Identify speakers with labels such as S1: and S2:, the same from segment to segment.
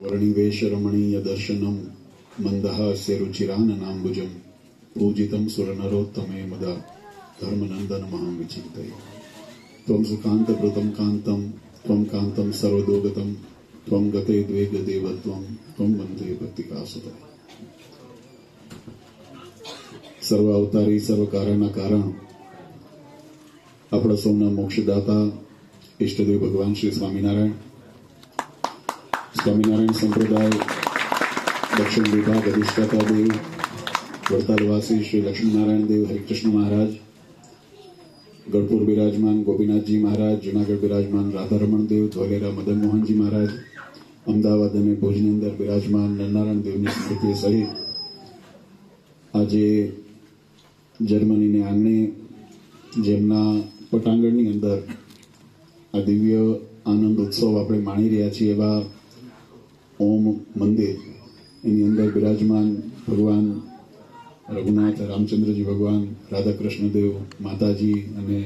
S1: वर्णिवेश रमणीय दर्शनम मंदहास्य रुचिराननाम्बुजम पूजितं सुरनरोत्तमे मदा धर्मनंदन महाविचिन्तये त्वं सुकान्तप्रतं कान्तं त्वं कान्तं सर्वदोगतं त्वं गते द्वेग देवत्वं त्वं वन्दे भक्तिकासुते सर्व अवतारी सर्व कारणना कारण આપણા સૌના મોક્ષદાતા ઈષ્ટદેવ ભગવાન શ્રી સ્વામિનારાયણ સંપ્રદાય દક્ષિણ વિભાગ અધિષ્ઠાતા દેવ વડતાલવાસી શ્રી લક્ષ્મીનારાયણ દેવ હરિકૃષ્ણ મહારાજ, ગઢપુર બિરાજમાન ગોપીનાથજી મહારાજ, જુનાગઢ બિરાજમાન રાધારમણ દેવ, ધોલેરા મદન મોહનજી મહારાજ, અમદાવાદ અને ભુજની અંદર બિરાજમાન નરનારાયણ દેવની સ્મૃતિ સહિત આજે જર્મનીને આંગણે જેમના પટાંગણની અંદર આ દિવ્ય આનંદ ઉત્સવ આપણે માણી રહ્યા છીએ એવા ઓમ મંદિર એની અંદર બિરાજમાન ભગવાન રઘુનાથ રામચંદ્રજી ભગવાન, રાધાકૃષ્ણ દેવ માતાજી અને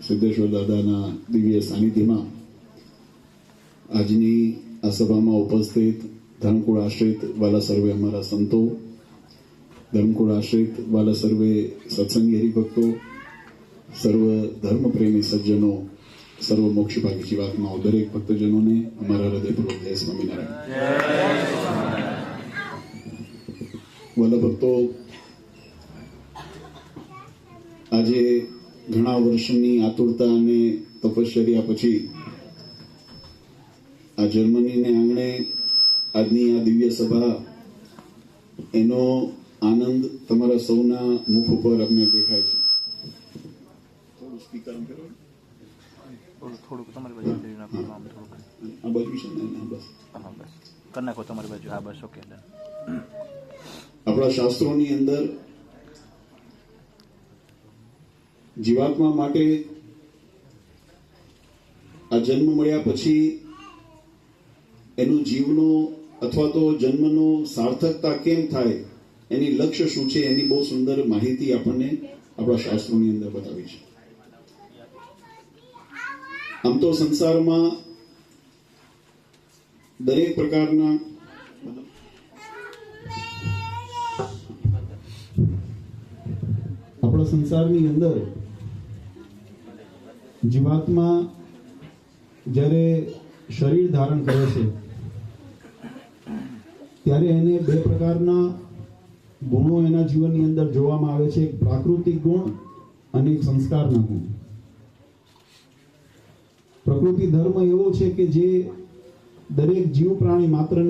S1: સિદ્ધેશ્વર દાદાના દિવ્ય સાનિધ્યમાં આજની આ સભામાં ઉપસ્થિત ધર્મકુળ આશ્રિત વાલા સર્વે અમારા સંતો, ધર્મકુળ આશ્રિત વાલા સર્વે સત્સંગી હરિભક્તો, સર્વ ધર્મ પ્રેમી સજ્જનો, સર્વ મોક્ષભાગી જીવાત્માઓ, દરેક ભક્તજનોને અમારા હૃદયપૂર્વક જય સ્વામિનારાયણ. વલ્લભ ભક્તો, આજે ઘણા વર્ષની આતુરતા અને તપશ્ચર્યા પછી આ જર્મનીને આંગણે આજની આ દિવ્ય સભા, એનો આનંદ તમારા સૌના મુખ ઉપર અમને દેખાય છે. થોડું સ્પીકર કરો,
S2: થોડુંક તમારી બાજુ કરી નાખો.
S1: આ બાજુ છે ને, બસ
S2: હા બસ કરી નાખો તમારી બાજુ. હા બસ ઓકે.
S1: આપણા શાસ્ત્રોની અંદર જીવાત્મા માટે આ જન્મ મળ્યા પછી એનું જીવનો અથવા તો જન્મનો સાર્થકતા કેમ થાય, એની લક્ષ્ય શું છે, એની બહુ સુંદર માહિતી આપણને આપણા શાસ્ત્રોની અંદર બતાવી છે. આમ તો સંસારમાં દરેક પ્રકારના આપણા સંસારની અંદર જીવાત્મા જ્યારે શરીર ધારણ કરે છે ત્યારે એને બે પ્રકારના ગુણો એના જીવનની અંદર જોવામાં આવે છે. એક પ્રાકૃતિક ગુણ અને એક સંસ્કારના ગુણ. પ્રકૃતિ ધર્મ એવો છે કે જે દરેક જીવ પ્રાણી માત્રને